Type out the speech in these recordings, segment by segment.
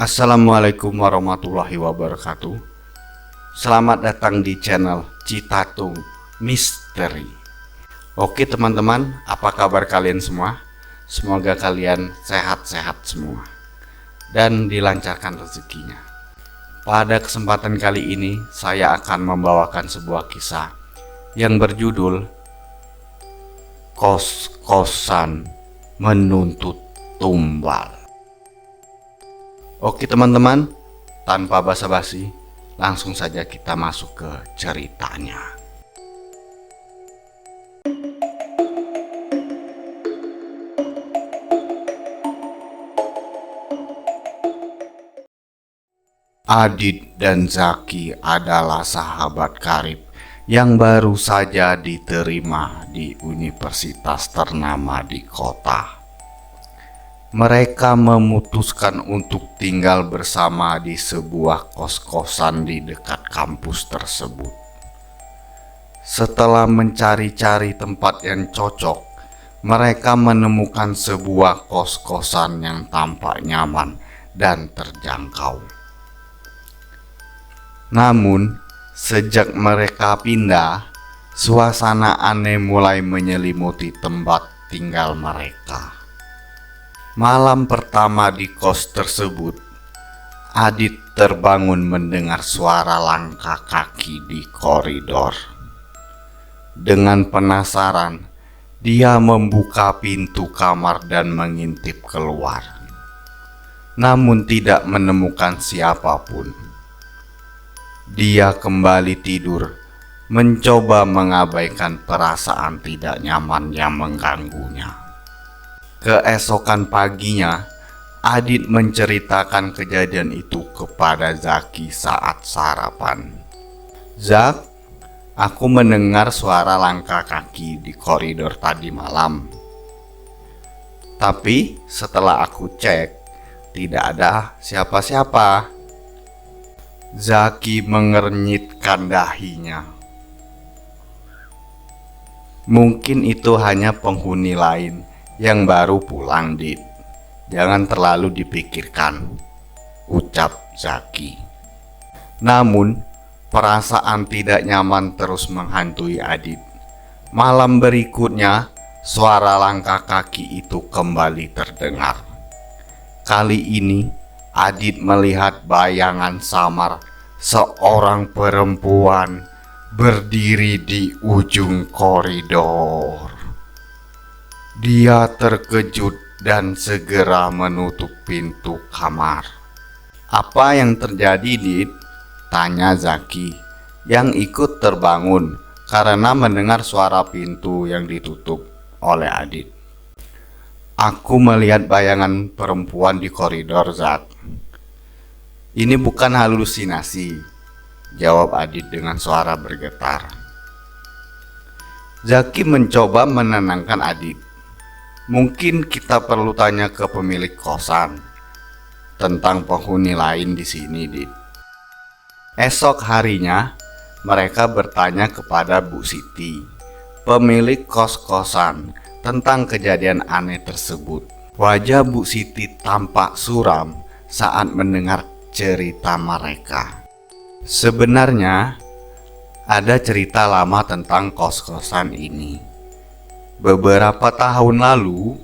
Assalamualaikum warahmatullahi wabarakatuh. Selamat datang di channel Citatung Misteri. Oke teman-teman, apa kabar kalian semua? Semoga kalian sehat-sehat semua dan dilancarkan rezekinya. Pada kesempatan kali ini saya akan membawakan sebuah kisah yang berjudul Kos-kosan menuntut tumbal. Oke teman-teman, tanpa basa-basi, langsung saja kita masuk ke ceritanya. Adit dan Zaki adalah sahabat karib yang baru saja diterima di universitas ternama di kota. Mereka memutuskan untuk tinggal bersama di sebuah kos-kosan di dekat kampus tersebut. Setelah mencari-cari tempat yang cocok, mereka menemukan sebuah kos-kosan yang tampak nyaman dan terjangkau. Namun, sejak mereka pindah, suasana aneh mulai menyelimuti tempat tinggal mereka. Malam pertama di kos tersebut, Adit terbangun mendengar suara langkah kaki di koridor. Dengan penasaran, dia membuka pintu kamar dan mengintip keluar. Namun tidak menemukan siapapun. Dia kembali tidur, mencoba mengabaikan perasaan tidak nyaman yang mengganggunya. Keesokan paginya, Adit menceritakan kejadian itu kepada Zaki saat sarapan. "Zak, aku mendengar suara langkah kaki di koridor tadi malam. Tapi setelah aku cek, tidak ada siapa-siapa." Zaki mengernyitkan dahinya. "Mungkin itu hanya penghuni lain yang baru pulang, Dit. Jangan terlalu dipikirkan," ucap Zaki. Namun, perasaan tidak nyaman terus menghantui Adit. Malam berikutnya, suara langkah kaki itu kembali terdengar. Kali ini, Adit melihat bayangan samar seorang perempuan berdiri di ujung koridor. Dia terkejut dan segera menutup pintu kamar. "Apa yang terjadi, Dit?" tanya Zaki, yang ikut terbangun karena mendengar suara pintu yang ditutup oleh Adit. "Aku melihat bayangan perempuan di koridor, Zak. Ini bukan halusinasi," jawab Adit dengan suara bergetar. Zaki mencoba menenangkan Adit. "Mungkin kita perlu tanya ke pemilik kosan tentang penghuni lain di sini, Dit." Esok harinya, mereka bertanya kepada Bu Siti, pemilik kos-kosan, tentang kejadian aneh tersebut. Wajah Bu Siti tampak suram saat mendengar cerita mereka. Sebenarnya, ada cerita lama tentang kos-kosan ini. Beberapa tahun lalu,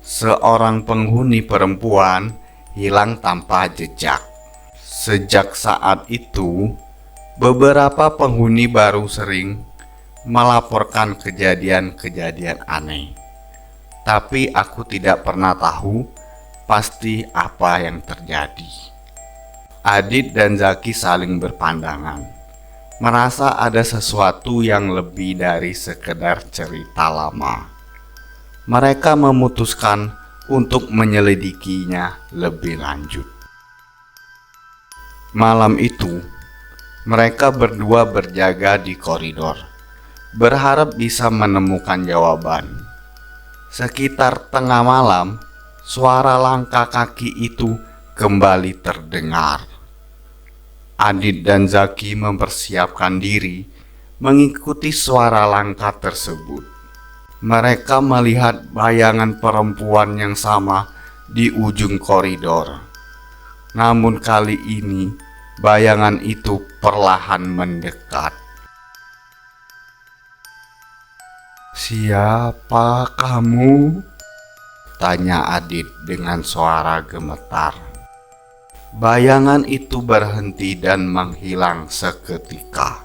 seorang penghuni perempuan hilang tanpa jejak. Sejak saat itu, beberapa penghuni baru sering melaporkan kejadian-kejadian aneh. Tapi aku tidak pernah tahu pasti apa yang terjadi. Adit dan Zaki saling berpandangan, merasa ada sesuatu yang lebih dari sekedar cerita lama. Mereka memutuskan untuk menyelidikinya lebih lanjut. Malam itu, mereka berdua berjaga di koridor, berharap bisa menemukan jawaban. Sekitar tengah malam, suara langkah kaki itu kembali terdengar. Adit dan Zaki mempersiapkan diri mengikuti suara langkah tersebut. Mereka melihat bayangan perempuan yang sama di ujung koridor. Namun kali ini bayangan itu perlahan mendekat. "Siapa kamu?" tanya Adit dengan suara gemetar. Bayangan itu berhenti dan menghilang seketika,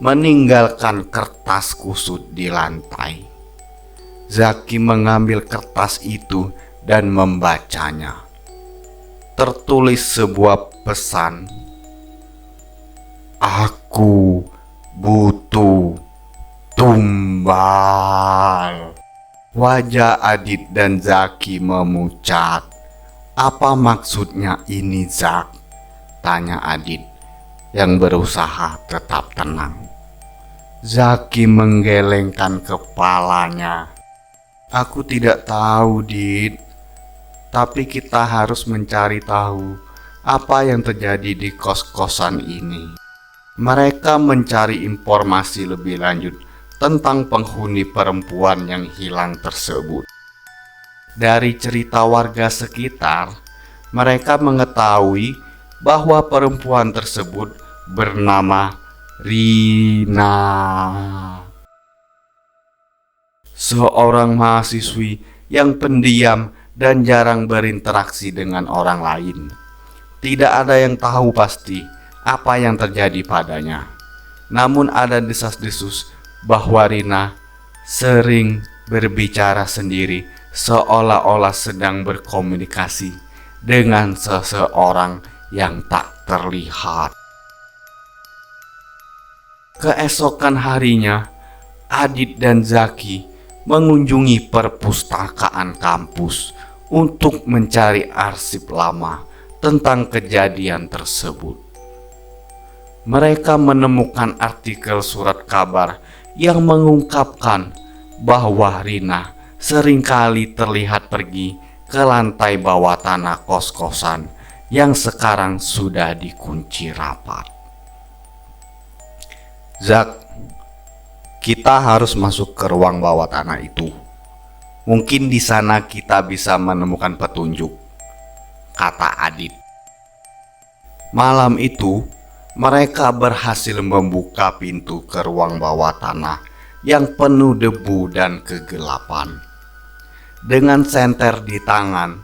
meninggalkan kertas kusut di lantai. Zaki mengambil kertas itu dan membacanya. Tertulis sebuah pesan, "Aku butuh tumbal." Wajah Adit dan Zaki memucat. "Apa maksudnya ini, Zak?" tanya Adit yang berusaha tetap tenang. Zaki menggelengkan kepalanya. "Aku tidak tahu, Dit. Tapi kita harus mencari tahu apa yang terjadi di kos-kosan ini." Mereka mencari informasi lebih lanjut tentang penghuni perempuan yang hilang tersebut. Dari cerita warga sekitar, mereka mengetahui bahwa perempuan tersebut bernama Rina, seorang mahasiswi yang pendiam dan jarang berinteraksi dengan orang lain. Tidak ada yang tahu pasti apa yang terjadi padanya. Namun ada desas-desus bahwa Rina sering berbicara sendiri, seolah-olah sedang berkomunikasi dengan seseorang yang tak terlihat. Keesokan harinya, Adit dan Zaki mengunjungi perpustakaan kampus untuk mencari arsip lama tentang kejadian tersebut. Mereka menemukan artikel surat kabar yang mengungkapkan bahwa Rina seringkali terlihat pergi ke lantai bawah tanah kos-kosan yang sekarang sudah dikunci rapat. "Zak, kita harus masuk ke ruang bawah tanah itu. Mungkin di sana kita bisa menemukan petunjuk," kata Adit. Malam itu, mereka berhasil membuka pintu ke ruang bawah tanah yang penuh debu dan kegelapan. Dengan senter di tangan,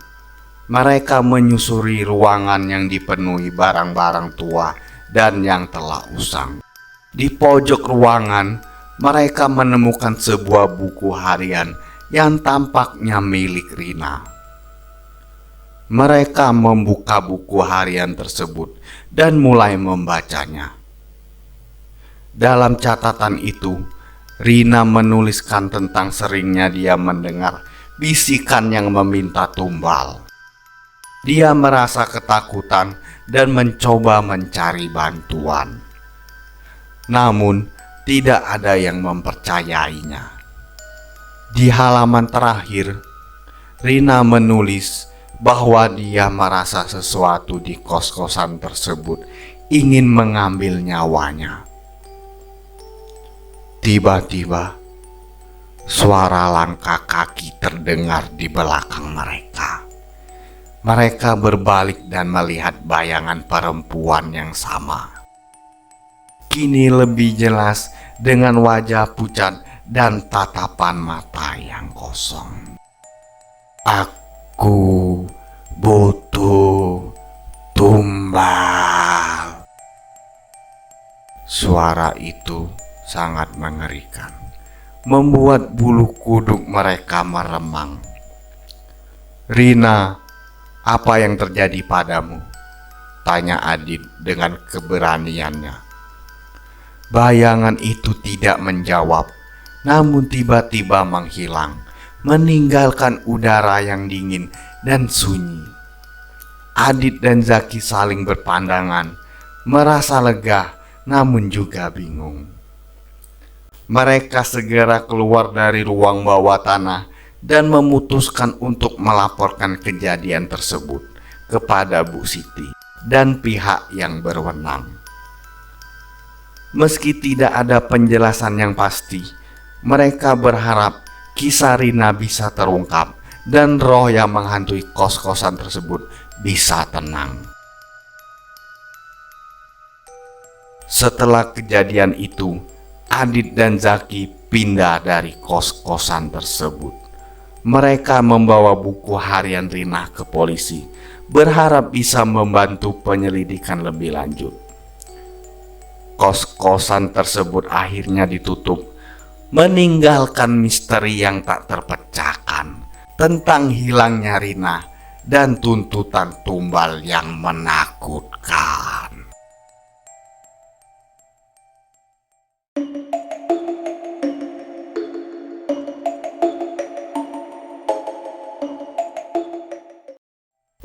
mereka menyusuri ruangan yang dipenuhi barang-barang tua dan yang telah usang. Di pojok ruangan, mereka menemukan sebuah buku harian yang tampaknya milik Rina. Mereka membuka buku harian tersebut dan mulai membacanya. Dalam catatan itu, Rina menuliskan tentang seringnya dia mendengar bisikan yang meminta tumbal. Dia merasa ketakutan dan mencoba mencari bantuan. Namun, tidak ada yang mempercayainya. Di halaman terakhir, Rina menulis bahwa dia merasa sesuatu di kos-kosan tersebut ingin mengambil nyawanya. Tiba-tiba, suara langkah kaki terdengar di belakang mereka. Mereka berbalik dan melihat bayangan perempuan yang sama. Kini lebih jelas dengan wajah pucat dan tatapan mata yang kosong. "Aku butuh tumbal." Suara itu sangat mengerikan, membuat bulu kuduk mereka meremang. "Rina, apa yang terjadi padamu?" tanya Adit dengan keberaniannya. Bayangan itu tidak menjawab, namun tiba-tiba menghilang, meninggalkan udara yang dingin dan sunyi. Adit dan Zaki saling berpandangan, merasa lega namun juga bingung. Mereka segera keluar dari ruang bawah tanah dan memutuskan untuk melaporkan kejadian tersebut kepada Bu Siti dan pihak yang berwenang. Meski tidak ada penjelasan yang pasti, mereka berharap kisah Rina bisa terungkap dan roh yang menghantui kos-kosan tersebut bisa tenang. Setelah kejadian itu, Adit dan Zaki pindah dari kos-kosan tersebut. Mereka membawa buku harian Rina ke polisi, berharap bisa membantu penyelidikan lebih lanjut. Kos-kosan tersebut akhirnya ditutup, meninggalkan misteri yang tak terpecahkan tentang hilangnya Rina dan tuntutan tumbal yang menakutkan.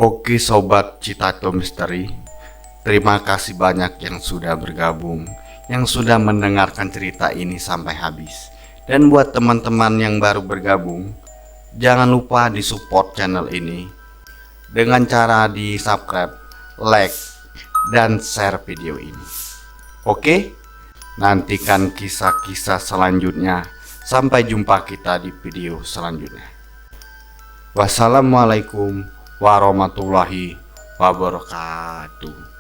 Oke sobat Citato Misteri, terima kasih banyak yang sudah bergabung, yang sudah mendengarkan cerita ini sampai habis. Dan buat teman-teman yang baru bergabung, jangan lupa di support channel ini dengan cara di subscribe, like, dan share video ini. Oke, nantikan kisah-kisah selanjutnya. Sampai jumpa kita di video selanjutnya. Wassalamualaikum warahmatullahi wabarakatuh.